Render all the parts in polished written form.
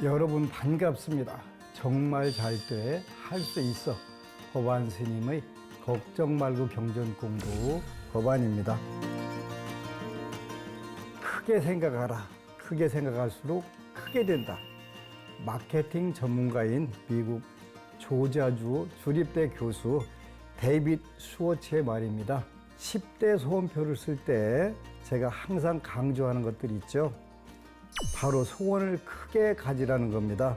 여러분 반갑습니다. 정말 잘 돼, 할 수 있어. 법안 스님의 걱정 말고 경전 공부 법안입니다. 크게 생각하라. 크게 생각할수록 크게 된다. 마케팅 전문가인 미국 조자주 주립대 교수 데이빗 슈워츠의 말입니다. 10대 소원표를 쓸 때 제가 항상 강조하는 것들이 있죠. 바로 소원을 크게 가지라는 겁니다.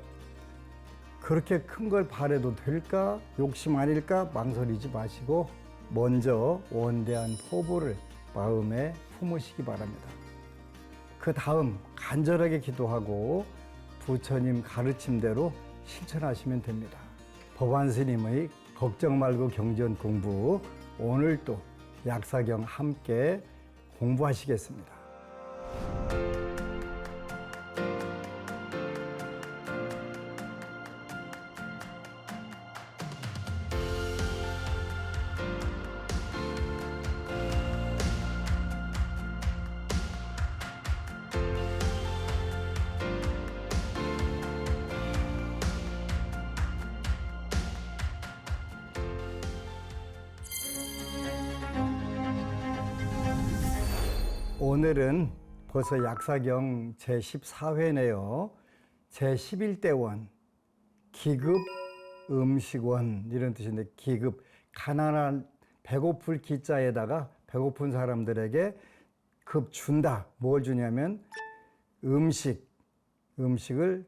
그렇게 큰 걸 바라도 될까? 욕심 아닐까? 망설이지 마시고 먼저 원대한 포부를 마음에 품으시기 바랍니다. 그 다음 간절하게 기도하고 부처님 가르침대로 실천하시면 됩니다. 법안 스님의 걱정 말고 경전 공부, 오늘도 약사경 함께 공부하시겠습니다. 오늘은 벌써 약사경 제14회네요. 제11대원, 기급 음식원 이런 뜻인데, 기급, 가난한 배고플 기자에다가 배고픈 사람들에게 급 준다. 뭘 주냐면 음식을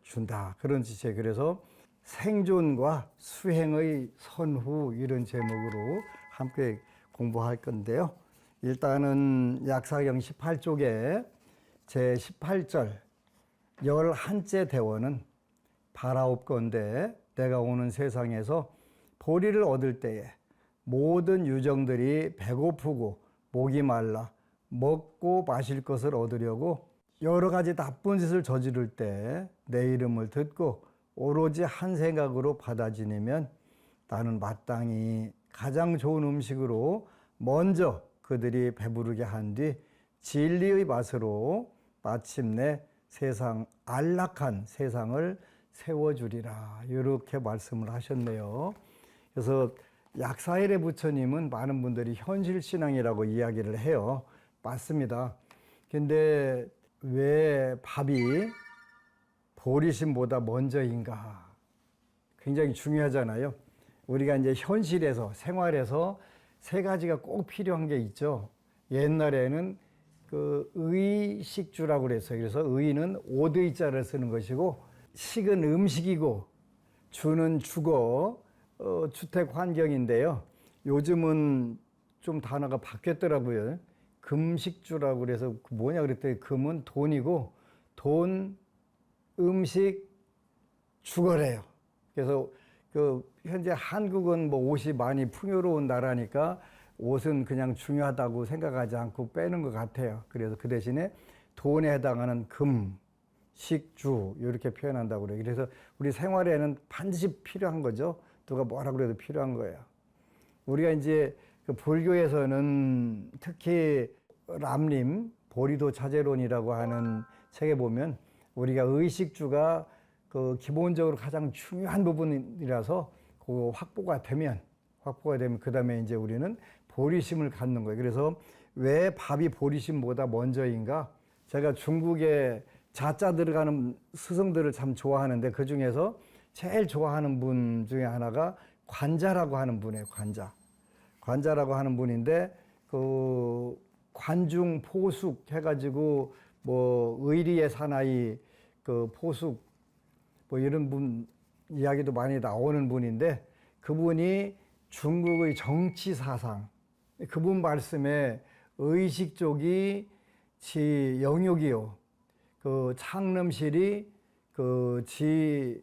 준다. 그런 뜻이에요. 그래서 생존과 수행의 선후 이런 제목으로 함께 공부할 건데요. 일단은 약사경 18쪽에 제18절 11째 대원은 바라옵건대 내가 오는 세상에서 보리를 얻을 때에 모든 유정들이 배고프고 목이 말라 먹고 마실 것을 얻으려고 여러 가지 나쁜 짓을 저지를 때 내 이름을 듣고 오로지 한 생각으로 받아 지니면 나는 마땅히 가장 좋은 음식으로 먼저 그들이 배부르게 한 뒤 진리의 맛으로 마침내 세상 안락한 세상을 세워주리라. 이렇게 말씀을 하셨네요. 그래서 약사일의 부처님은 많은 분들이 현실신앙이라고 이야기를 해요. 맞습니다. 근데 왜 밥이 보리심보다 먼저인가? 굉장히 중요하잖아요. 우리가 이제 현실에서, 생활에서 세 가지가 꼭 필요한 게 있죠. 옛날에는 그 의식주라고 그랬어요. 그래서 의는 오드의자를 쓰는 것이고, 식은 음식이고, 주는 주거, 주택 환경인데요. 요즘은 좀 단어가 바뀌었더라고요. 금식주라고 그래서 뭐냐 그랬더니 금은 돈이고, 돈, 음식, 주거래요. 그래서 현재 한국은 뭐 옷이 많이 풍요로운 나라니까 옷은 그냥 중요하다고 생각하지 않고 빼는 것 같아요. 그래서 그 대신에 돈에 해당하는 금, 식, 주 이렇게 표현한다고 그래요. 그래서 우리 생활에는 반드시 필요한 거죠. 누가 뭐라 그래도 필요한 거예요. 우리가 이제 그 불교에서는 특히 람림, 보리도 차제론이라고 하는 책에 보면 우리가 의식주가 그 기본적으로 가장 중요한 부분이라서 그 확보가 되면 그 다음에 이제 우리는 보리심을 갖는 거예요. 그래서 왜 밥이 보리심보다 먼저인가? 제가 중국의 자자 들어가는 스승들을 참 좋아하는데 그 중에서 제일 좋아하는 분 중에 하나가 관자라고 하는 분이에요. 관자라고 하는 분인데 그 관중 포숙 해가지고 뭐 의리의 사나이 그 포숙 뭐 이런 분 이야기도 많이 나오는 분인데, 그분이 중국의 정치 사상, 그분 말씀에 의식 쪽이 지 영육이요, 그 창름실이 그 지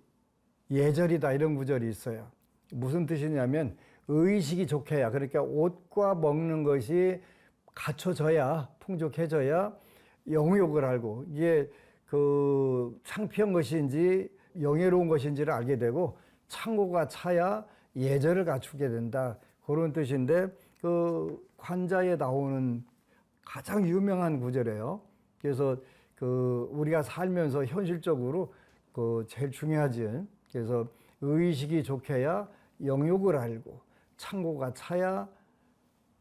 예절이다 이런 구절이 있어요. 무슨 뜻이냐면 의식이 좋게야, 그러니까 옷과 먹는 것이 갖춰져야, 풍족해져야 영욕을 알고 이게 그 창피한 것인지 영예로운 것인지를 알게 되고, 창고가 차야 예절을 갖추게 된다. 그런 뜻인데, 그 관자에 나오는 가장 유명한 구절이에요. 그래서 그 우리가 살면서 현실적으로 그 제일 중요하지. 그래서 의식이 좋게야 영육을 알고 창고가 차야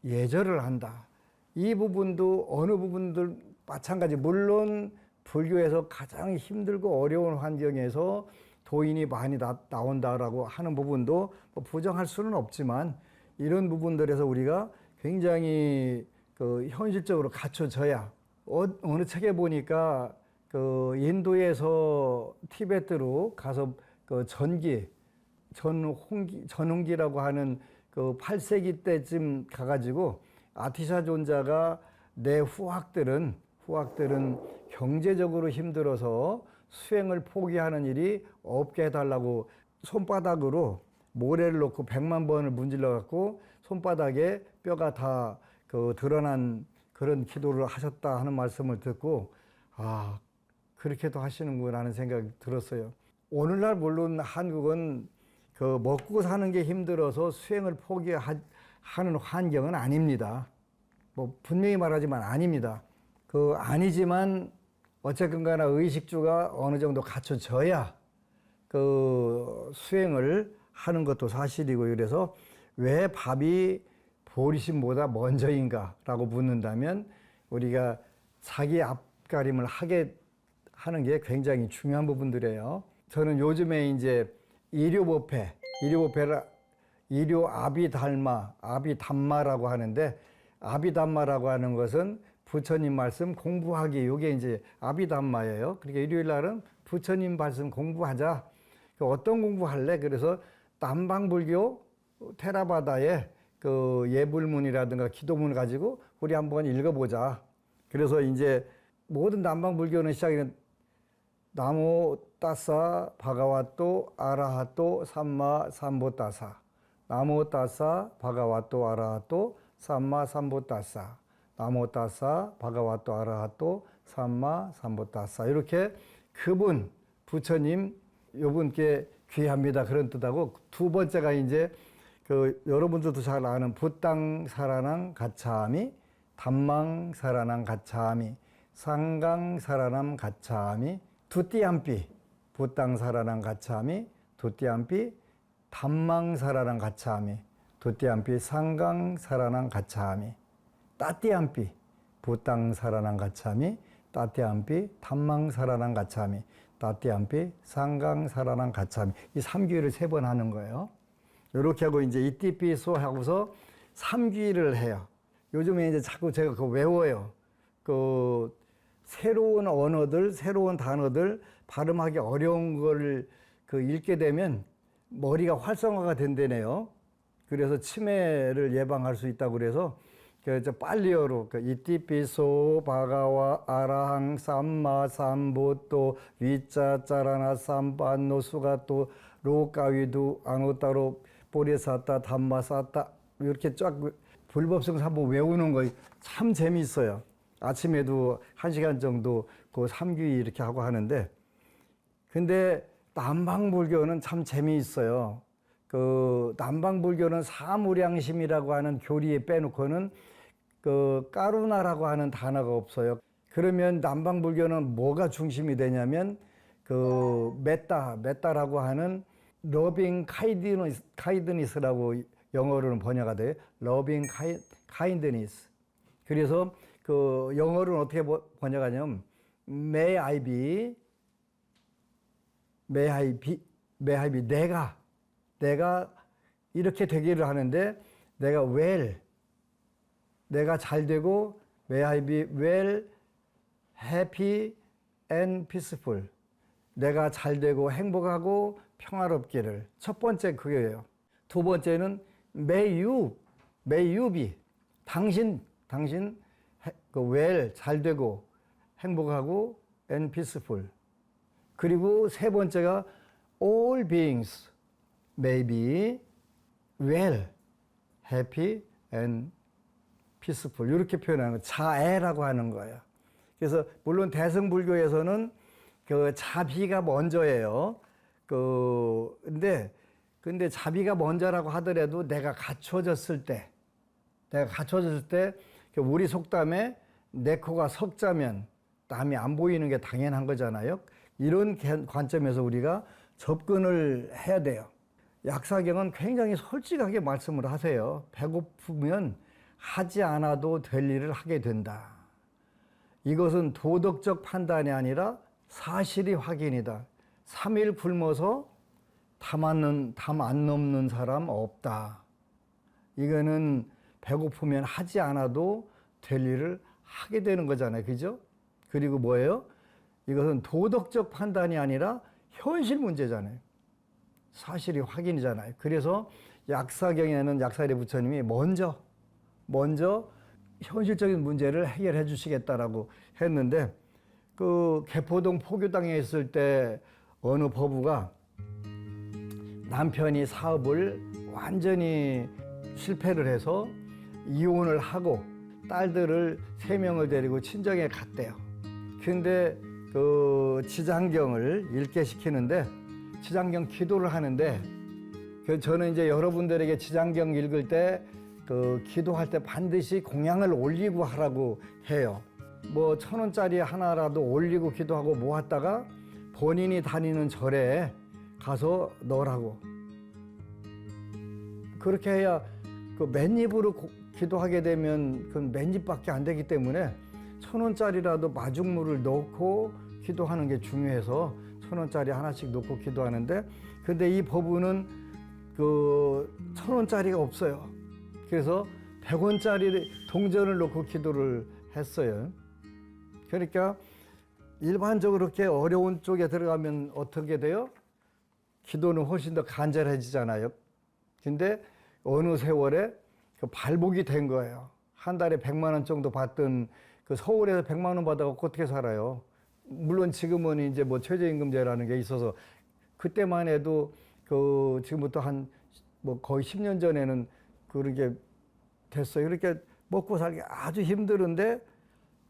예절을 한다. 이 부분도 어느 부분들 마찬가지. 물론 불교에서 가장 힘들고 어려운 환경에서 도인이 많이 나온다라고 하는 부분도 뭐 부정할 수는 없지만 이런 부분들에서 우리가 굉장히 그 현실적으로 갖춰져야 어느 책에 보니까 그 인도에서 티베트로 가서 그 전홍기라고 하는 그 8세기 때쯤 가가지고 아티샤 존자가 내 후학들은 경제적으로 힘들어서 수행을 포기하는 일이 없게 해달라고 손바닥으로 모래를 놓고 100만 번을 문질러 갖고 손바닥에 뼈가 다 그 드러난 그런 기도를 하셨다 하는 말씀을 듣고 아 그렇게도 하시는구나 하는 생각이 들었어요. 오늘날 물론 한국은 그 먹고 사는 게 힘들어서 수행을 포기하는 환경은 아닙니다. 뭐 분명히 말하지만 아닙니다. 그 아니지만 어쨌건 간에 의식주가 어느 정도 갖춰져야 그 수행을 하는 것도 사실이고 그래서 왜 밥이 보리심보다 먼저인가라고 묻는다면 우리가 자기 앞가림을 하게 하는 게 굉장히 중요한 부분들이에요. 저는 요즘에 이제 일요보패를 일요 아비담마라고 하는데 아비담마라고 하는 것은 부처님 말씀 공부하기 이게 이제 아비담마예요. 그러니까 일요일 날은 부처님 말씀 공부하자. 어떤 공부할래? 그래서 남방불교 테라바다의 그 예불문이라든가 기도문을 가지고 우리 한번 읽어보자. 그래서 이제 모든 남방불교는 시작이 나모 따사 바가와또 아라하또 삼마 삼보따사 나모 따사 바가와또 아라하또 삼마 삼보따사 나모 따사 바가와또 아라하또 삼마 삼보따사 이렇게 그분 부처님 요분께 귀합니다 그런 뜻하고 두 번째가 이제 그 여러분들도 잘 아는 부땅 사라낭 가차미 담망 사라낭 가차미 상강 사라남 가차미 두띠암피 부땅 사라낭 가차미 두띠암피 담망 사라낭 가차미 두띠암피 상강 사라낭 가차미 따띠암피 부땅 사라낭 가차미 따띠암피 담망 사라낭 가차미 따띠암피 상강 사라낭 가차미 이 3귀를 3번 하는 거예요. 이렇게 하고 이제 이띠피소 하고서 3귀를 해요. 요즘에 이제 자꾸 제가 그거 외워요. 그 새로운 언어들, 새로운 단어들 발음하기 어려운 걸 그 읽게 되면 머리가 활성화가 된다네요. 그래서 치매를 예방할 수 있다고 그래서 빨리어로 이띠피소 바가와 아라항 삼마 삼보또 위짜짜라나 삼반노 수가또 로까위두 아노따로 보리사따 담마사따 이렇게 쫙 불법성사 한번 외우는 거 참 재미있어요. 아침에도 1시간 정도 그 3귀 이렇게 하고 하는데 근데 남방불교는 참 재미있어요. 그 남방불교는 사무량심이라고 하는 교리에 빼놓고는 그 까루나라고 하는 단어가 없어요. 그러면 남방불교는 뭐가 중심이 되냐면 그 메따라고 하는 러빙 카이드니스라고 영어로는 번역이 돼요. 러빙 카이드니스. 그래서 그 영어로는 어떻게 번역하냐면 may I be 내가 이렇게 되기를 하는데 내가 내가 잘 되고 may I be well, happy and peaceful. 내가 잘 되고 행복하고 평화롭기를. 첫 번째 그게예요. 두 번째는 may you be. 당신 그 well, 잘 되고 행복하고 and peaceful. 그리고 세 번째가 all beings may be well, happy and peaceful. 이렇게 표현하는 거 자애라고 하는 거예요. 그래서 물론 대승불교에서는 그 자비가 먼저예요. 근데 자비가 먼저라고 하더라도 내가 갖춰졌을 때 우리 속담에 내 코가 석자면 남이 안 보이는 게 당연한 거잖아요. 이런 관점에서 우리가 접근을 해야 돼요. 약사경은 굉장히 솔직하게 말씀을 하세요. 배고프면 하지 않아도 될 일을 하게 된다. 이것은 도덕적 판단이 아니라 사실이 확인이다. 3일 굶어서 담 안 넘는 사람 없다. 이거는 배고프면 하지 않아도 될 일을 하게 되는 거잖아요. 그죠? 그리고 뭐예요? 이것은 도덕적 판단이 아니라 현실 문제잖아요. 사실이 확인이잖아요. 그래서 약사경에는 약사리 부처님이 먼저 현실적인 문제를 해결해 주시겠다라고 했는데, 그 개포동 포교당에 있을 때 어느 법우가 남편이 사업을 완전히 실패를 해서 이혼을 하고 딸들을 3명을 데리고 친정에 갔대요. 근데 그 지장경을 읽게 시키는데, 지장경 기도를 하는데, 저는 이제 여러분들에게 지장경 읽을 때 그 기도할 때 반드시 공양을 올리고 하라고 해요. 뭐 1,000원짜리 하나라도 올리고 기도하고 모았다가 본인이 다니는 절에 가서 넣으라고. 그렇게 해야 그 맨입으로 기도하게 되면 그 맨입밖에 안 되기 때문에 1,000원짜리라도 마중물을 넣고 기도하는 게 중요해서 1,000원짜리 하나씩 넣고 기도하는데, 근데 이 법우는 그 1,000원짜리가 없어요. 그래서 100원짜리 동전을 넣고 기도를 했어요. 그러니까 일반적으로 그렇게 어려운 쪽에 들어가면 어떻게 돼요? 기도는 훨씬 더 간절해지잖아요. 근데 어느 세월에 그 발복이 된 거예요. 한 달에 100만 원 정도 받던 그 서울에서 100만 원 받아갖고 어떻게 살아요? 물론 지금은 이제 뭐 최저임금제라는 게 있어서, 그때만 해도 그 지금부터 한 뭐 거의 10년 전에는 그렇게 됐어요. 이렇게 먹고 살기 아주 힘들은데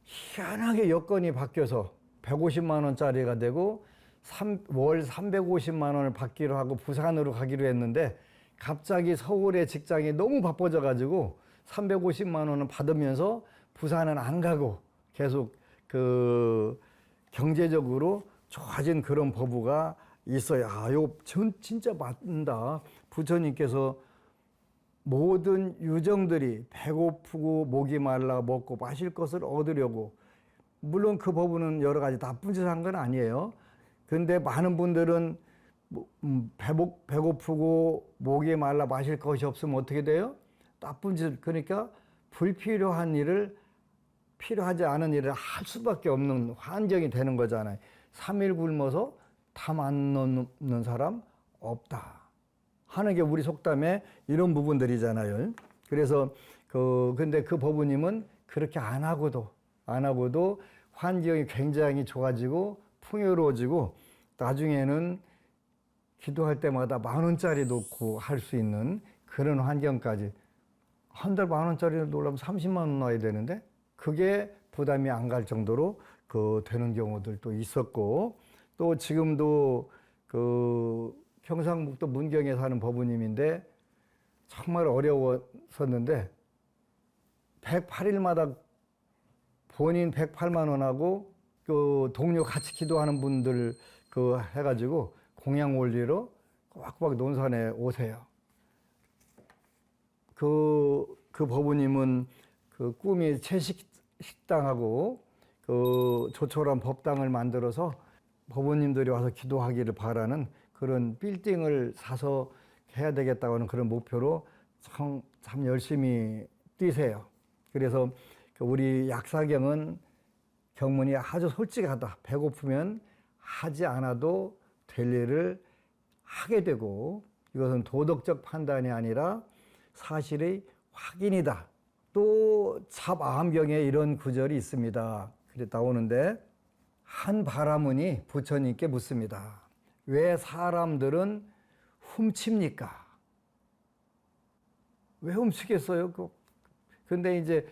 희한하게 여건이 바뀌어서 150만 원짜리가 되고 월 350만 원을 받기로 하고 부산으로 가기로 했는데, 갑자기 서울의 직장이 너무 바빠져 가지고 350만 원을 받으면서 부산은 안 가고 계속 그 경제적으로 좋아진 그런 법우가 있어요. 아, 이거 진짜 맞는다. 부처님께서 모든 유정들이 배고프고 목이 말라 먹고 마실 것을 얻으려고, 물론 그 법우는 여러 가지 나쁜 짓을 한 건 아니에요. 근데 많은 분들은 배고프고 목이 말라 마실 것이 없으면 어떻게 돼요? 나쁜 짓, 그러니까 불필요한 일을, 필요하지 않은 일을 할 수밖에 없는 환경이 되는 거잖아요. 3일 굶어서 담 안 넘는 사람 없다 하는 게 우리 속담에 이런 부분들이잖아요. 그래서 근데 그 법우님은 그렇게 안 하고도 환경이 굉장히 좋아지고 풍요로워지고, 나중에는 기도할 때마다 10,000원짜리 놓고 할 수 있는 그런 환경까지. 한 달 10,000원짜리 놓으려면 30만 원 놔야 되는데 그게 부담이 안 갈 정도로 되는 경우들도 있었고, 또 지금도 경상북도 문경에 사는 법우님인데 정말 어려웠었는데 108일마다 본인 108만 원하고 그 동료 같이 기도하는 분들 해가지고 공양 올리러 꼬박꼬박 논산에 오세요. 그 법우님은 그 꿈이 채식당하고 그 조촐한 법당을 만들어서 법우님들이 와서 기도하기를 바라는 그런 빌딩을 사서 해야 되겠다고 하는 그런 목표로 참 열심히 뛰세요. 그래서 우리 약사경은 경문이 아주 솔직하다. 배고프면 하지 않아도 될 일을 하게 되고, 이것은 도덕적 판단이 아니라 사실의 확인이다. 또 잡아함경에 이런 구절이 있습니다. 그래 나오는데, 한 바라문이 부처님께 묻습니다. 왜 사람들은 훔칩니까? 왜 훔치겠어요? 근데 이제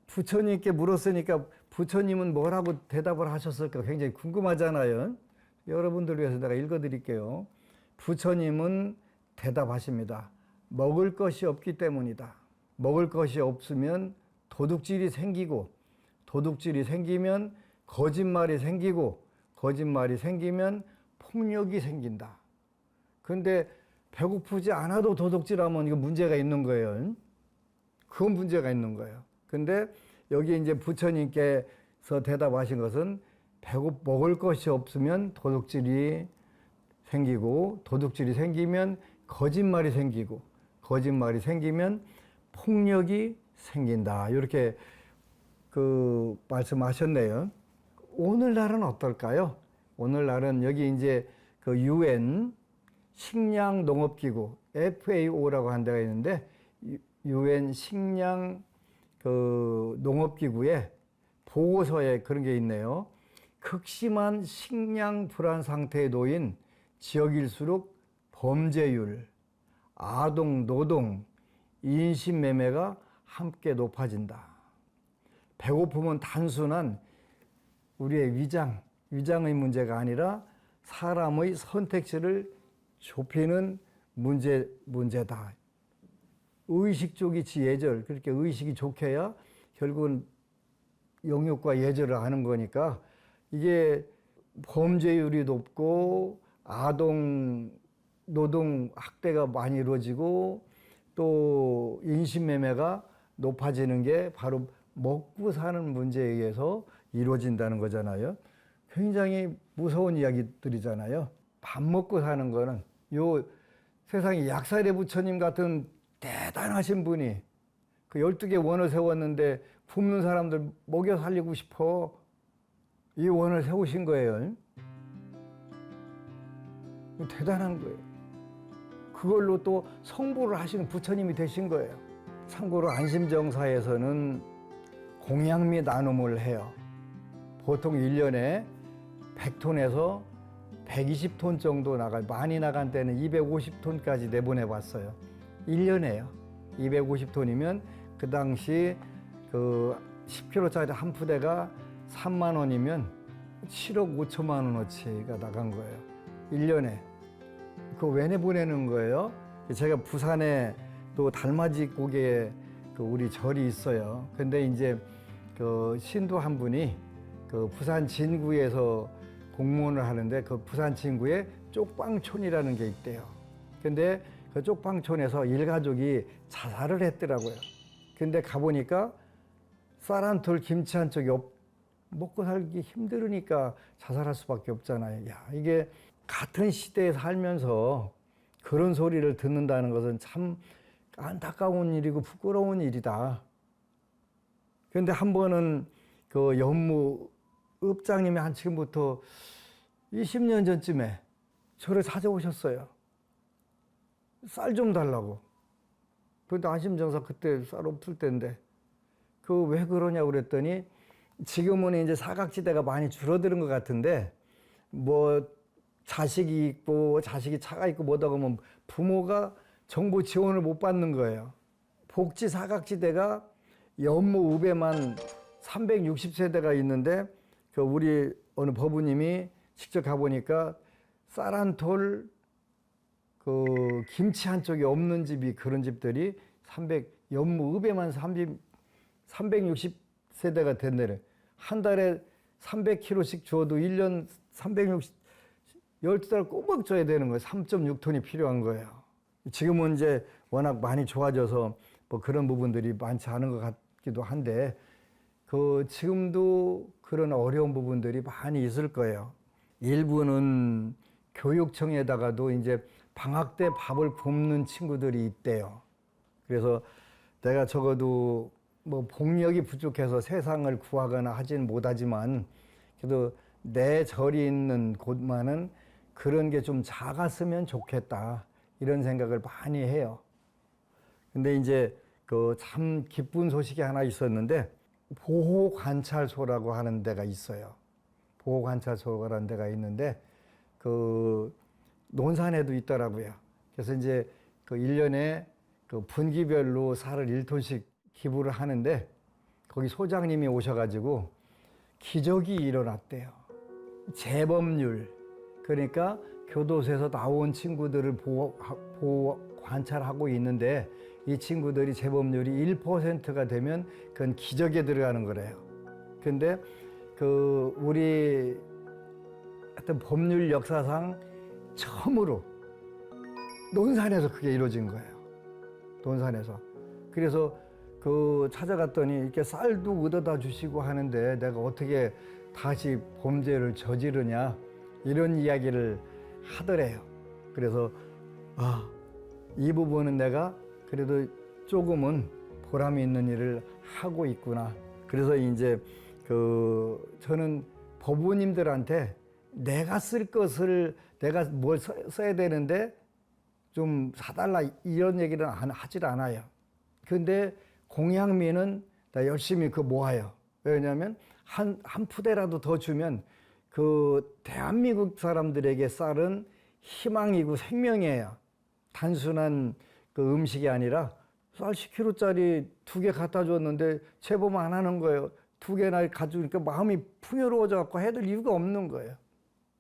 부처님께 물었으니까 부처님은 뭐라고 대답을 하셨을까 굉장히 궁금하잖아요. 여러분들 위해서 내가 읽어드릴게요. 부처님은 대답하십니다. 먹을 것이 없기 때문이다. 먹을 것이 없으면 도둑질이 생기고, 도둑질이 생기면 거짓말이 생기고, 거짓말이 생기면 폭력이 생긴다. 그런데 배고프지 않아도 도둑질하면 이거 문제가 있는 거예요. 그건 문제가 있는 거예요. 근데 여기 이제 부처님께서 대답하신 것은 먹을 것이 없으면 도둑질이 생기고, 도둑질이 생기면 거짓말이 생기고, 거짓말이 생기면 폭력이 생긴다. 이렇게 말씀하셨네요. 오늘날은 어떨까요? 오늘날은 여기 이제 그 UN 식량 농업기구 FAO라고 한 데가 있는데, UN 식량 농업기구의 보고서에 그런 게 있네요. 극심한 식량 불안 상태에 놓인 지역일수록 범죄율, 아동 노동, 인신매매가 함께 높아진다. 배고픔은 단순한 우리의 위장의 문제가 아니라 사람의 선택지를 좁히는 문제다. 의식 쪽이 지예절, 그렇게 의식이 좋게야 결국은 영육과 예절을 하는 거니까 이게 범죄율이 높고 아동 노동 학대가 많이 이루어지고 또 인신매매가 높아지는 게 바로 먹고 사는 문제에 의해서 이루어진다는 거잖아요. 굉장히 무서운 이야기들이잖아요. 밥 먹고 사는 거는 요 세상에 약살의 부처님 같은 대단하신 분이 그 12개 원을 세웠는데 굶는 사람들 먹여 살리고 싶어 이 원을 세우신 거예요. 대단한 거예요. 그걸로 또 성불을 하시는 부처님이 되신 거예요. 참고로 안심정사에서는 공양미 나눔을 해요. 보통 1년에 100톤에서 120톤 정도 나가요. 많이 나간 때는 250톤까지 내보내 봤어요. 1년에요. 250톤이면 그 당시 그 10kg짜리 한 푸대가 3만 원이면 7억 5천만 원어치가 나간 거예요. 1년에. 그거 왜 내보내는 거예요? 제가 부산에 또 달맞이 고개에 그 우리 절이 있어요. 근데 이제 그 신도 한 분이 그 부산 진구에서 공무원을 하는데 그 부산 진구에 쪽방촌이라는 게 있대요. 근데 그 쪽방촌에서 일가족이 자살을 했더라고요. 근데 가보니까 쌀 한 톨 김치 한 쪽이 먹고 살기 힘들으니까 자살할 수밖에 없잖아요. 야, 이게 같은 시대에 살면서 그런 소리를 듣는다는 것은 참 안타까운 일이고 부끄러운 일이다. 그런데 한 번은 그 연무 읍장님이 한 지금부터 20년 전쯤에 저를 찾아오셨어요. 쌀 좀 달라고. 그런데 안심정사 그때 쌀 없을 때인데 그 왜 그러냐고 그랬더니 지금은 이제 사각지대가 많이 줄어드는 것 같은데 뭐 자식이 있고 자식이 차가 있고 뭐다 그러면 부모가 정부 지원을 못 받는 거예요. 복지 사각지대가 연무읍에만 360세대가 있는데 그 우리 어느 법우님이 직접 가보니까 쌀 한 톨 그 김치 한 쪽이 없는 집이 그런 집들이 연무읍에만 360세대가 된대요. 한 달에 300kg씩 줘도 1년 12달 꼬박 줘야 되는 거예요. 3.6톤이 필요한 거예요. 지금은 이제 워낙 많이 좋아져서 뭐 그런 부분들이 많지 않은 것 같기도 한데 그 지금도 그런 어려운 부분들이 많이 있을 거예요. 일부는 교육청에다가도 이제 방학 때 밥을 굶는 친구들이 있대요. 그래서 내가 적어도 뭐 복력이 부족해서 세상을 구하거나 하지는 못하지만 그래도 내 절이 있는 곳만은 그런 게 좀 작았으면 좋겠다 이런 생각을 많이 해요. 근데 이제 그 참 기쁜 소식이 하나 있었는데 보호관찰소라고 하는 데가 있어요. 보호관찰소라는 데가 있는데 그 논산에도 있더라고요. 그래서 이제 그 1년에 그 분기별로 쌀을 1톤씩 기부를 하는데 거기 소장님이 오셔가지고 기적이 일어났대요. 재범률, 그러니까 교도소에서 나온 친구들을 관찰하고 있는데 이 친구들이 재범률이 1%가 되면 그건 기적에 들어가는 거래요. 근데 그 우리 하여튼 법률 역사상 처음으로 논산에서 그게 이루어진 거예요. 논산에서. 그래서 그 찾아갔더니 이렇게 쌀도 얻어다 주시고 하는데 내가 어떻게 다시 범죄를 저지르냐 이런 이야기를 하더래요. 그래서 이 부분은 내가 그래도 조금은 보람이 있는 일을 하고 있구나. 그래서 이제 저는 법원님들한테 내가 쓸 것을 내가 뭘 써야 되는데 좀 사달라 이런 얘기를 하질 않아요. 근데 공양미는 나 열심히 모아요. 왜냐하면 한 푸대라도 더 주면 그 대한민국 사람들에게 쌀은 희망이고 생명이에요. 단순한 그 음식이 아니라 쌀 10kg짜리 2개 갖다 줬는데 제보만 안 하는 거예요. 2개나 가져오니까 마음이 풍요로워져 갖고 해둘 이유가 없는 거예요.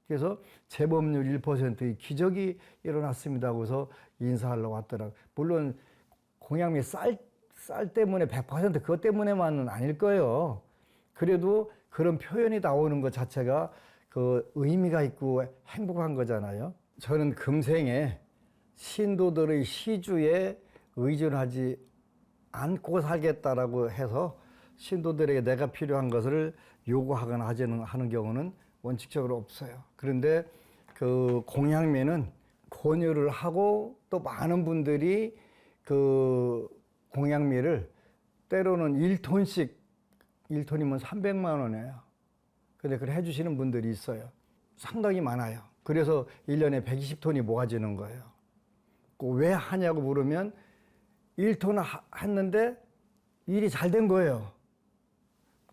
그래서 재범률 1%의 기적이 일어났습니다 하고서 인사하러 왔더라고요. 물론 공양미 쌀 때문에 100% 그것 때문에만은 아닐 거예요. 그래도 그런 표현이 나오는 것 자체가 그 의미가 있고 행복한 거잖아요. 저는 금생에 신도들의 시주에 의존하지 않고 살겠다라고 해서 신도들에게 내가 필요한 것을 요구하거나 하는 경우는 원칙적으로 없어요. 그런데 그 공양미는 권유를 하고 또 많은 분들이 그 공양미를 때로는 1톤씩 1톤이면 300만 원이에요. 근데 그걸 해주시는 분들이 있어요. 상당히 많아요. 그래서 1년에 120톤이 모아지는 거예요. 왜 하냐고 물으면 1톤 했는데 일이 잘 된 거예요.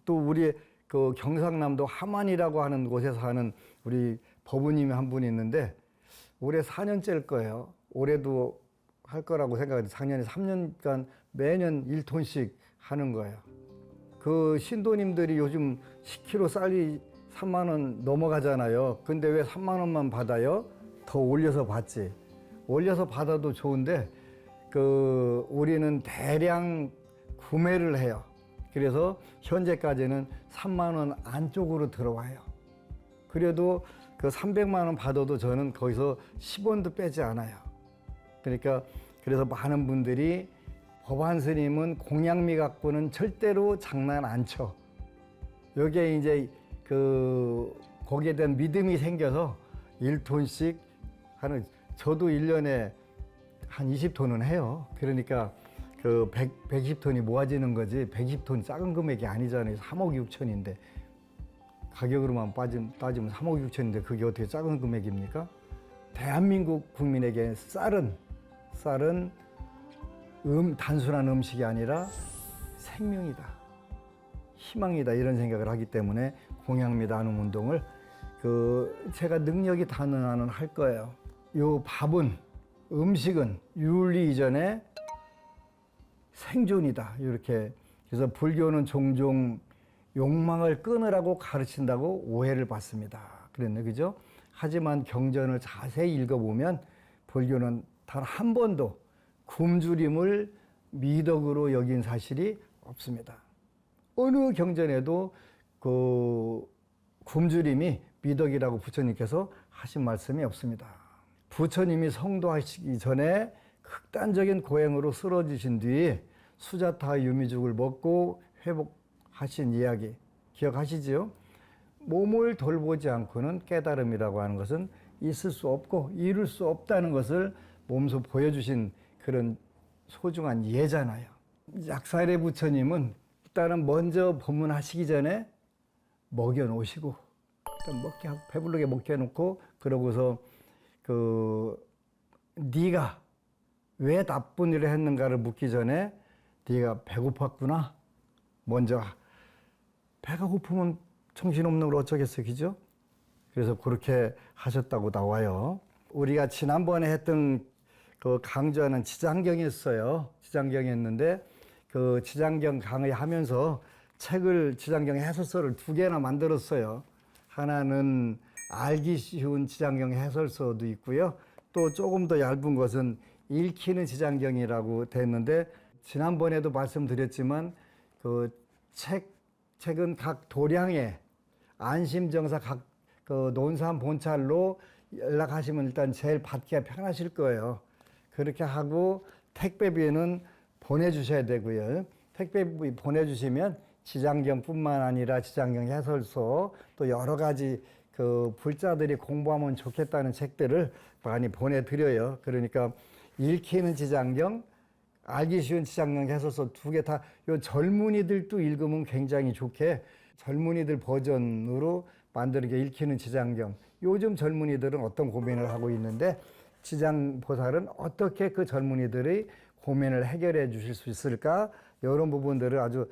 또 우리 그 경상남도 함안이라고 하는 곳에 사는 우리 법우님이 한 분이 있는데 올해 4년째일 거예요. 올해도 할 거라고 생각하는데 작년에 3년간 매년 1톤씩 하는 거예요. 그 신도님들이 요즘 10kg 쌀이 3만 원 넘어가잖아요. 근데 왜 3만 원만 받아요? 더 올려서 받지. 올려서 받아도 좋은데 우리는 대량 구매를 해요. 그래서 현재까지는 3만 원 안쪽으로 들어와요. 그래도 그 300만 원 받아도 저는 거기서 10원도 빼지 않아요. 그러니까 그래서 많은 분들이 법안 스님은 공양미 갖고는 절대로 장난 안 쳐. 여기에 이제 거기에 대한 믿음이 생겨서 1톤씩 하는, 저도 1년에 한 20톤은 해요. 그러니까 120톤이 모아지는 거지 120톤 작은 금액이 아니잖아요. 3억 6천인데 가격으로만 따지면 3억 6천인데 그게 어떻게 작은 금액입니까? 대한민국 국민에게 쌀은 단순한 음식이 아니라 생명이다, 희망이다 이런 생각을 하기 때문에 공양미 나눔 운동을 제가 능력이 닿는 한은 할 거예요. 요 밥은, 음식은 윤리 이전에 생존이다 이렇게. 그래서 불교는 종종 욕망을 끊으라고 가르친다고 오해를 받습니다. 그랬네, 그죠? 하지만 경전을 자세히 읽어보면 불교는 단 한 번도 굶주림을 미덕으로 여긴 사실이 없습니다. 어느 경전에도 굶주림이 미덕이라고 부처님께서 하신 말씀이 없습니다. 부처님이 성도하시기 전에 극단적인 고행으로 쓰러지신 뒤 수자타 유미죽을 먹고 회복하신 이야기 기억하시지요? 몸을 돌보지 않고는 깨달음이라고 하는 것은 있을 수 없고 이룰 수 없다는 것을 몸소 보여주신 그런 소중한 예잖아요. 약살의 부처님은 일단은 먼저 법문하시기 전에 먹여놓으시고 일단 배부르게 먹여놓고 그러고서 네가 왜 나쁜 일을 했는가를 묻기 전에 네가 배고팠구나. 먼저 배가 고프면 정신없는 걸 어쩌겠어요, 그죠? 그래서 그렇게 하셨다고 나와요. 우리가 지난번에 했던 강좌는 지장경이었어요. 지장경이었는데 지장경 강의하면서 지장경 해설서를 2개나 만들었어요. 하나는 알기 쉬운 지장경 해설서도 있고요. 또 조금 더 얇은 것은 읽히는 지장경이라고 됐는데 지난번에도 말씀드렸지만 책은 각 도량에 안심정사 그 논산 본찰로 연락하시면 일단 제일 받기가 편하실 거예요. 그렇게 하고 택배비는 보내주셔야 되고요. 택배비 보내주시면 지장경뿐만 아니라 지장경 해설서 또 여러 가지 그 불자들이 공부하면 좋겠다는 책들을 많이 보내드려요. 그러니까 읽히는 지장경, 알기 쉬운 지장경 해설서 두 개 다 요 젊은이들도 읽으면 굉장히 좋게 젊은이들 버전으로 만들게 읽히는 지장경. 요즘 젊은이들은 어떤 고민을 하고 있는데 지장보살은 어떻게 그 젊은이들의 고민을 해결해 주실 수 있을까? 이런 부분들을 아주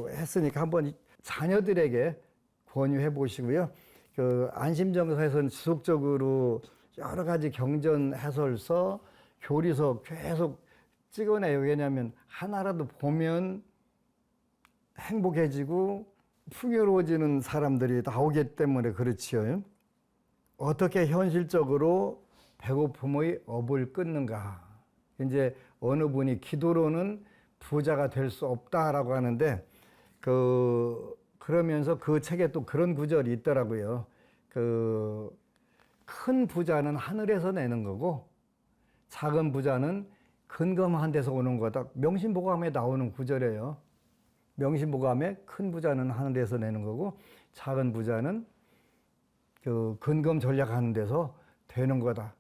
했으니까 한번 자녀들에게 권유해 보시고요. 안심정서에서는 지속적으로 여러 가지 경전 해설서, 교리서 계속 찍어내요. 왜냐하면 하나라도 보면 행복해지고 풍요로워지는 사람들이 나오기 때문에 그렇지요. 어떻게 현실적으로 배고픔의 업을 끊는가? 이제 어느 분이 기도로는 부자가 될 수 없다라고 하는데 그러면서 그 책에 또 그런 구절이 있더라고요. 큰 부자는 하늘에서 내는 거고 작은 부자는 근검한 데서 오는 거다. 명심보감에 나오는 구절이에요. 명심보감에 큰 부자는 하늘에서 내는 거고 작은 부자는 근검 전략하는 데서 되는 거다.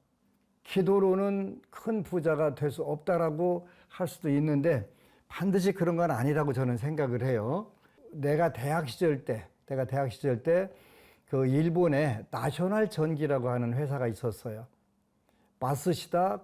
기도로는 큰 부자가 될 수 없다라고 할 수도 있는데 반드시 그런 건 아니라고 저는 생각을 해요. 내가 대학 시절 때 일본에 나셔널 전기라고 하는 회사가 있었어요. 마쓰시다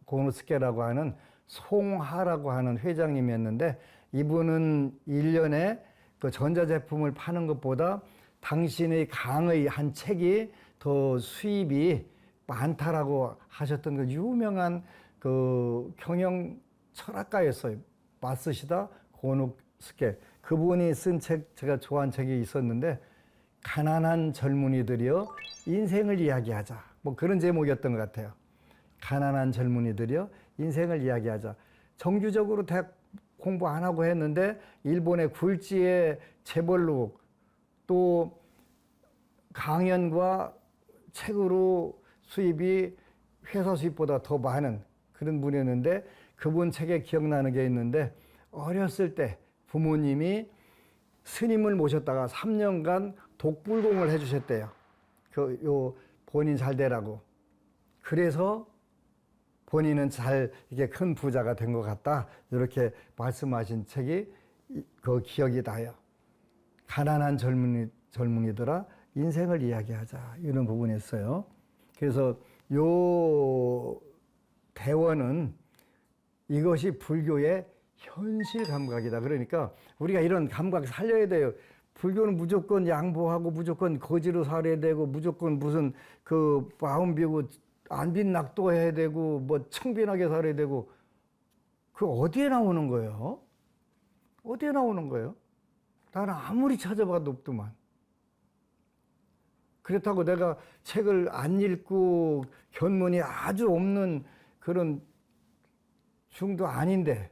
고노스케라고 하는 송하라고 하는 회장님이었는데 이분은 1년에 그 전자제품을 파는 것보다 당신의 강의 한 책이 더 수입이 많다라고 하셨던 그 유명한 경영 철학가였어요. 마쓰시다 고노스케. 그분이 쓴 책, 제가 좋아하는 책이 있었는데 가난한 젊은이들이여 인생을 이야기하자. 뭐 그런 제목이었던 것 같아요. 가난한 젊은이들이여 인생을 이야기하자. 정규적으로 대학 공부 안 하고 했는데 일본의 굴지의 재벌로 또 강연과 책으로 수입이 회사 수입보다 더 많은 그런 분이었는데 그분 책에 기억나는 게 있는데 어렸을 때 부모님이 스님을 모셨다가 3년간 독불공을 해주셨대요. 본인 잘 되라고. 그래서 본인은 이게 큰 부자가 된 것 같다. 이렇게 말씀하신 책이 기억이 나요. 가난한 젊은이들아 인생을 이야기하자. 이런 부분이었어요. 그래서 요 대원은 이것이 불교의 현실 감각이다. 그러니까 우리가 이런 감각 살려야 돼요. 불교는 무조건 양보하고 무조건 거지로 살아야 되고 무조건 무슨 마음 비우고 안빈 낙도해야 되고 뭐 청빈하게 살아야 되고 어디에 나오는 거예요? 어디에 나오는 거예요? 나는 아무리 찾아봐도 없더만. 그렇다고 내가 책을 안 읽고 견문이 아주 없는 그런 중도 아닌데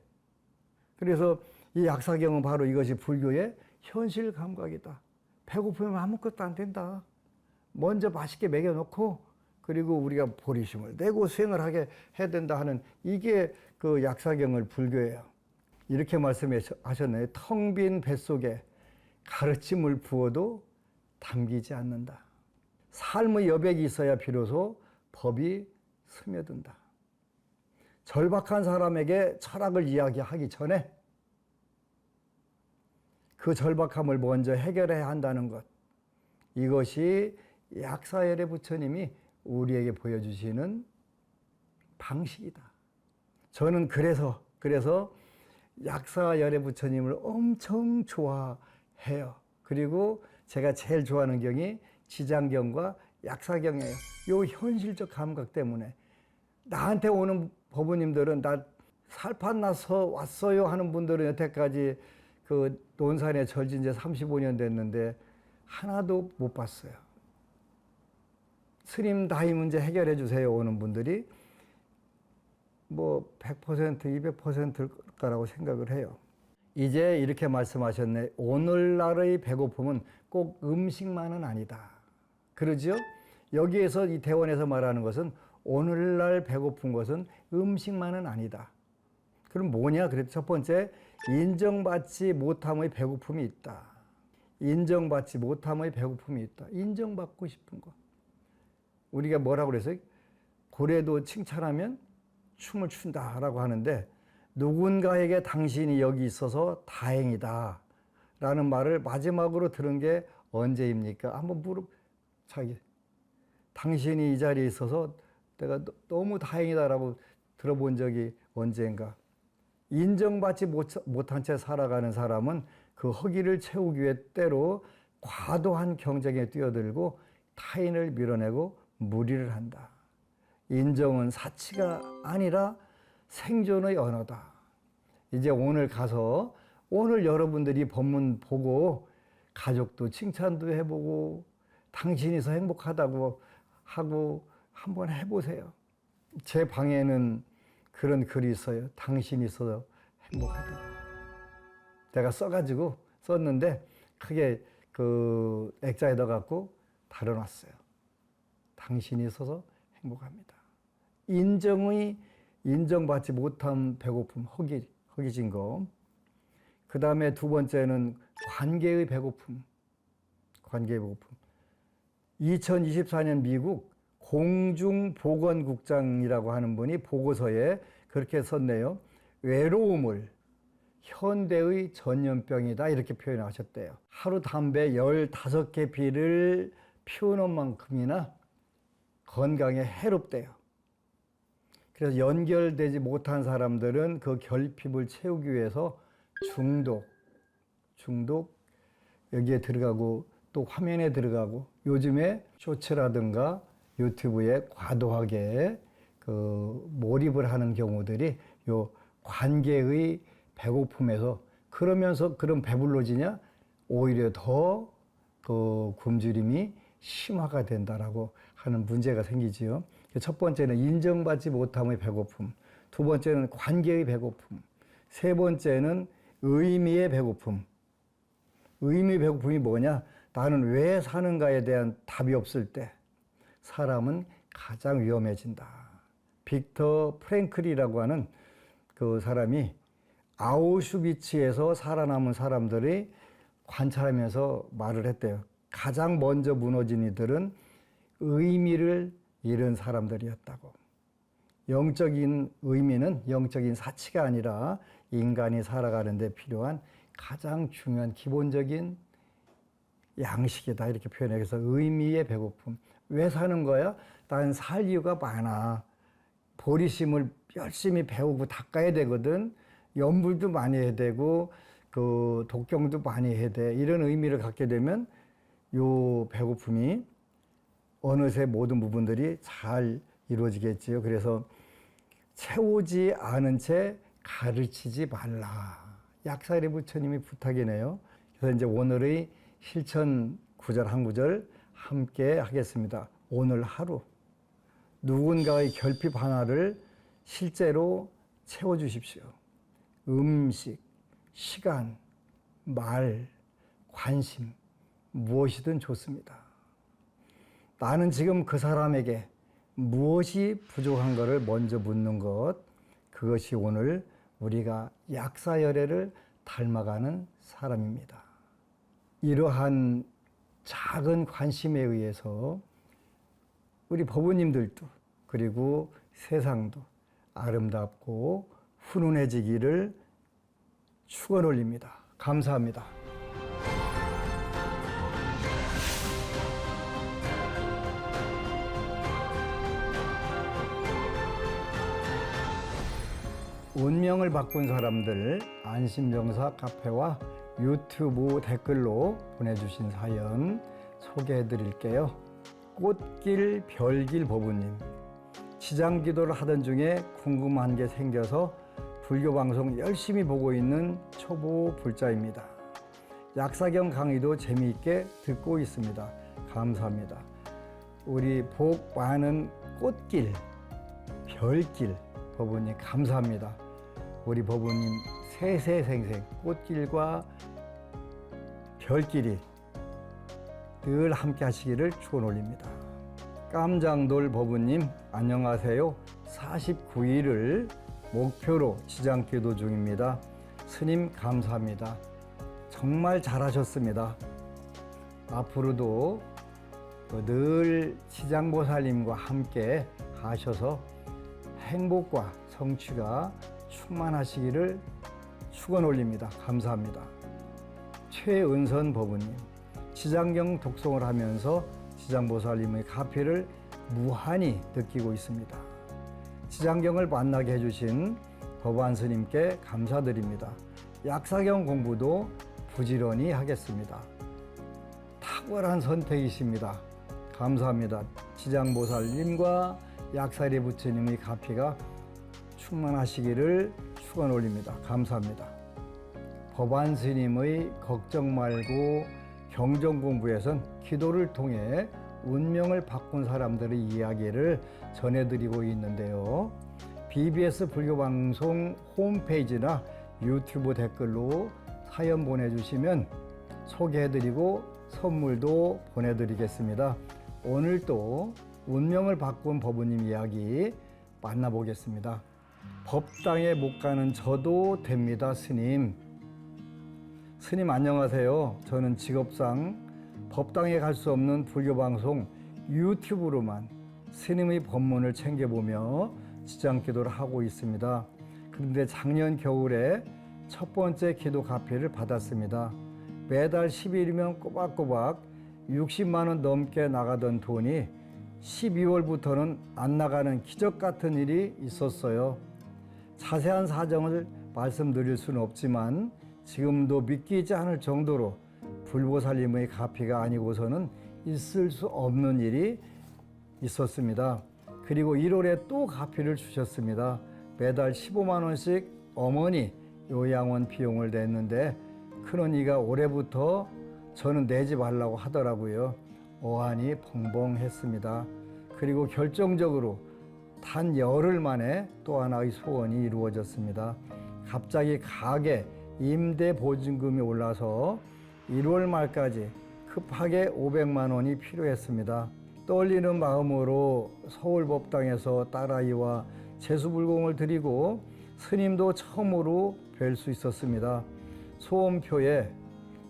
그래서 이 약사경은 바로 이것이 불교의 현실 감각이다. 배고프면 아무것도 안 된다. 먼저 맛있게 먹여놓고 그리고 우리가 보리심을 내고 수행을 하게 해야 된다 하는 이게 약사경을 불교예요. 이렇게 말씀하셨네요. 텅 빈 뱃속에 가르침을 부어도 담기지 않는다. 삶의 여백이 있어야 비로소 법이 스며든다. 절박한 사람에게 철학을 이야기하기 전에 그 절박함을 먼저 해결해야 한다는 것. 이것이 약사열애 부처님이 우리에게 보여주시는 방식이다. 저는 그래서 약사열애 부처님을 엄청 좋아해요. 그리고 제가 제일 좋아하는 경이 지장경과 약사경이에요. 요 현실적 감각 때문에. 나한테 오는 법부님들은 나 살판 나서 왔어요 하는 분들은 여태까지 논산에 절진 지 35년 됐는데 하나도 못 봤어요. 스님 다이 문제 해결해 주세요 오는 분들이 뭐 100%, 200%일 거라고 생각을 해요. 이제 이렇게 말씀하셨네. 오늘날의 배고픔은 꼭 음식만은 아니다. 그러죠? 여기에서 이 대원에서 말하는 것은 오늘날 배고픈 것은 음식만은 아니다. 그럼 뭐냐? 그래도 첫 번째, 인정받지 못함의 배고픔이 있다. 인정받지 못함의 배고픔이 있다. 인정받고 싶은 거. 우리가 뭐라고 그래서 고래도 칭찬하면 춤을 춘다라고 하는데, 누군가에게 당신이 여기 있어서 다행이다 라는 말을 마지막으로 들은 게 언제입니까? 한번 자기 당신이 이 자리에 있어서 내가 너무 다행이다라고 들어본 적이 언제인가? 인정받지 못한 채 살아가는 사람은 그 허기를 채우기 위해 때로 과도한 경쟁에 뛰어들고 타인을 밀어내고 무리를 한다. 인정은 사치가 아니라 생존의 언어다. 이제 오늘 가서 오늘 여러분들이 본문 보고 가족도 칭찬도 해보고 당신이서 행복하다고 하고 한번 해보세요. 제 방에는 그런 글이 있어요. 당신이 있어서 행복하다. 제가 써가지고 썼는데 크게 그 액자에 넣어갖고 달아놨어요. 당신이 있어서 행복합니다. 인정받지 못한 배고픔, 허기진 거. 그 다음에 두 번째는 관계의 배고픔. 관계의 배고픔. 2024년 미국 공중보건국장이라고 하는 분이 보고서에 그렇게 썼네요. 외로움을 현대의 전염병이다 이렇게 표현하셨대요. 하루 담배 15개 피를 피우는 만큼이나 건강에 해롭대요. 그래서 연결되지 못한 사람들은 그 결핍을 채우기 위해서 중독 여기에 들어가고 또 화면에 들어가고 요즘에 쇼츠라든가 유튜브에 과도하게 몰입을 하는 경우들이 요 관계의 배고픔에서 그러면서 그럼 배불러지냐? 오히려 더 그 굶주림이 심화가 된다라고 하는 문제가 생기지요. 첫 번째는 인정받지 못함의 배고픔, 두 번째는 관계의 배고픔, 세 번째는 의미의 배고픔. 의미의 배고픔이 뭐냐? 나는 왜 사는가에 대한 답이 없을 때 사람은 가장 위험해진다. 빅터 프랭클이라고 하는 그 사람이 아우슈비츠에서 살아남은 사람들이 관찰하면서 말을 했대요. 가장 먼저 무너진 이들은 의미를 잃은 사람들이었다고. 영적인 의미는 영적인 사치가 아니라 인간이 살아가는 데 필요한 가장 중요한 기본적인 양식이다 이렇게 표현해요. 그래서 의미의 배고픔. 왜 사는 거야? 난 살 이유가 많아. 보리심을 열심히 배우고 닦아야 되거든. 연불도 많이 해야 되고 그 독경도 많이 해야 돼. 이런 의미를 갖게 되면 요 배고픔이 어느새 모든 부분들이 잘 이루어지겠지요. 그래서 채우지 않은 채 가르치지 말라. 약사리 부처님이 부탁이네요. 그래서 이제 오늘의 실천 구절 한 구절 함께 하겠습니다. 오늘 하루 누군가의 결핍 하나를 실제로 채워주십시오. 음식, 시간, 말, 관심 무엇이든 좋습니다. 나는 지금 그 사람에게 무엇이 부족한 것을 먼저 묻는 것, 그것이 오늘 우리가 약사열애를 닮아가는 사람입니다. 이러한 작은 관심에 의해서 우리 법우님들도 그리고 세상도 아름답고 훈훈해지기를 축원 올립니다. 감사합니다. 운명을 바꾼 사람들 안심정사 카페와 유튜브 댓글로 보내주신 사연 소개해 드릴게요. 꽃길 별길 법우님, 지장기도를 하던 중에 궁금한 게 생겨서 불교 방송 열심히 보고 있는 초보 불자입니다. 약사경 강의도 재미있게 듣고 있습니다. 감사합니다. 우리 복 많은 꽃길 별길 법우님 감사합니다. 우리 법우님 세세생생 꽃길과 별길이 늘 함께 하시기를 축원 올립니다. 깜장돌 법우님 안녕하세요. 49일을 목표로 지장기도 중입니다. 스님 감사합니다. 정말 잘하셨습니다. 앞으로도 늘 지장보살님과 함께 하셔서 행복과 성취가 충만하시기를 축원 올립니다. 감사합니다. 최은선 법우님, 지장경 독송을 하면서 지장보살님의 가피를 무한히 느끼고 있습니다. 지장경을 만나게 해주신 법안 스님께 감사드립니다. 약사경 공부도 부지런히 하겠습니다. 탁월한 선택이십니다. 감사합니다. 지장보살님과 약사리 부처님의 가피가 충만하시기를 축원 올립니다. 감사합니다. 법안 스님의 걱정 말고 경전 공부에선 기도를 통해 운명을 바꾼 사람들의 이야기를 전해드리고 있는데요. BBS 불교방송 홈페이지나 유튜브 댓글로 사연 보내주시면 소개해드리고 선물도 보내드리겠습니다. 오늘 또 운명을 바꾼 법우님 이야기 만나보겠습니다. 법당에 못 가는 저도 됩니다, 스님. 스님 안녕하세요. 저는 직업상 법당에 갈 수 없는 불교방송 유튜브로만 스님의 법문을 챙겨보며 지장기도를 하고 있습니다. 그런데 작년 겨울에 첫 번째 기도 가피를 받았습니다. 매달 10일이면 꼬박꼬박 60만 원 넘게 나가던 돈이 12월부터는 안 나가는 기적 같은 일이 있었어요. 자세한 사정을 말씀드릴 수는 없지만 지금도 믿기지 않을 정도로 불보살님의 가피가 아니고서는 있을 수 없는 일이 있었습니다. 그리고 1월에 또 가피를 주셨습니다. 매달 15만 원씩 어머니 요양원 비용을 냈는데 큰언니가 올해부터 저는 내지 말라고 하더라고요. 어안이 벙벙했습니다. 그리고 결정적으로 단 열흘 만에 또 하나의 소원이 이루어졌습니다. 갑자기 가게 임대 보증금이 올라서 1월 말까지 급하게 500만 원이 필요했습니다. 떨리는 마음으로 서울법당에서 딸아이와 제수불공을 드리고 스님도 처음으로 뵐 수 있었습니다. 소원표에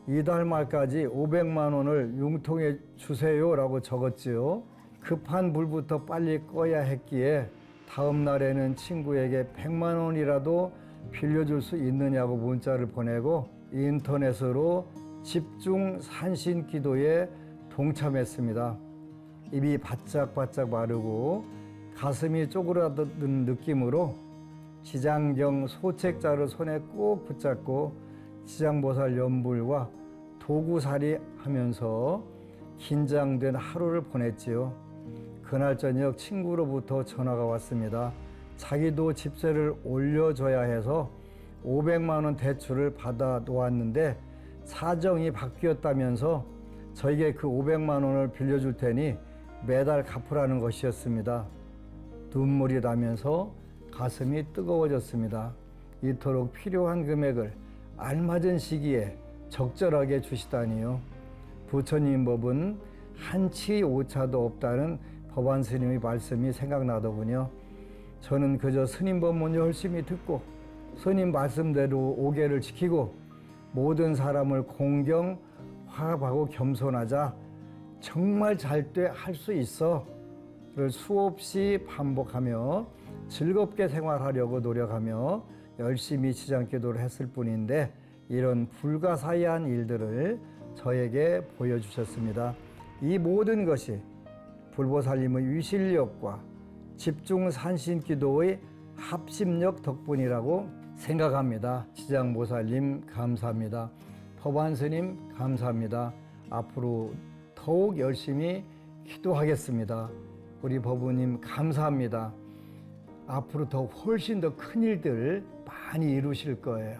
이달 말까지 500만 원을 융통해 주세요라고 적었지요. 급한 불부터 빨리 꺼야 했기에 다음 날에는 친구에게 100만 원이라도 빌려줄 수 있느냐고 문자를 보내고 인터넷으로 집중 산신 기도에 동참했습니다. 입이 바짝바짝 마르고 가슴이 쪼그라드는 느낌으로 지장경 소책자를 손에 꼭 붙잡고 지장보살 연불과 도구살이 하면서 긴장된 하루를 보냈지요. 그날 저녁 친구로부터 전화가 왔습니다. 자기도 집세를 올려줘야 해서 500만 원 대출을 받아 놓았는데 사정이 바뀌었다면서 저에게 그 500만 원을 빌려줄 테니 매달 갚으라는 것이었습니다. 눈물이 나면서 가슴이 뜨거워졌습니다. 이토록 필요한 금액을 알맞은 시기에 적절하게 주시다니요. 부처님 법은 한치 오차도 없다는 법안 스님의 말씀이 생각나더군요. 저는 그저 스님 법문 열심히 듣고 스님 말씀대로 오계를 지키고 모든 사람을 공경, 화합하고 겸손하자, 정말 잘 돼 할 수 있어를 수없이 반복하며 즐겁게 생활하려고 노력하며 열심히 지장기도를 했을 뿐인데 이런 불가사의한 일들을 저에게 보여주셨습니다. 이 모든 것이 불보살님의 위실력과 집중 산신기도의 합심력 덕분이라고 생각합니다. 지장보살님 감사합니다. 법안스님 감사합니다. 앞으로 더욱 열심히 기도하겠습니다. 우리 법우님 감사합니다. 앞으로 더 훨씬 더 큰 일들 많이 이루실 거예요.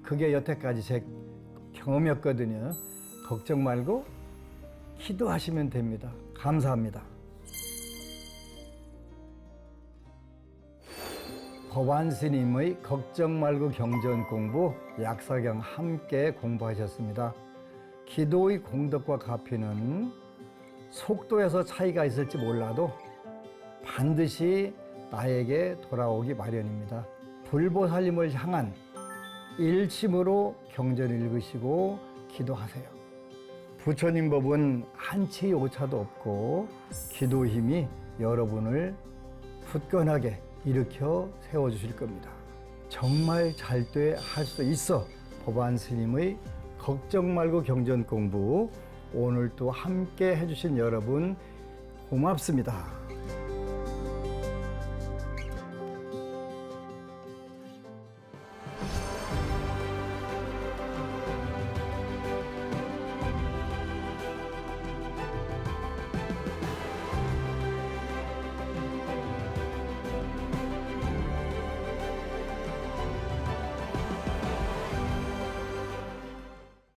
그게 여태까지 제 경험이었거든요. 걱정 말고 기도하시면 됩니다. 감사합니다. 법안 스님의 걱정 말고 경전 공부, 약사경 함께 공부하셨습니다. 기도의 공덕과 가피는 속도에서 차이가 있을지 몰라도 반드시 나에게 돌아오기 마련입니다. 불보살님을 향한 일심으로 경전을 읽으시고 기도하세요. 부처님 법은 한치의 오차도 없고 기도 힘이 여러분을 굳건하게 일으켜 세워주실 겁니다. 정말 잘 돼 할 수 있어. 법안 스님의 걱정 말고 경전 공부, 오늘 또 함께 해주신 여러분 고맙습니다.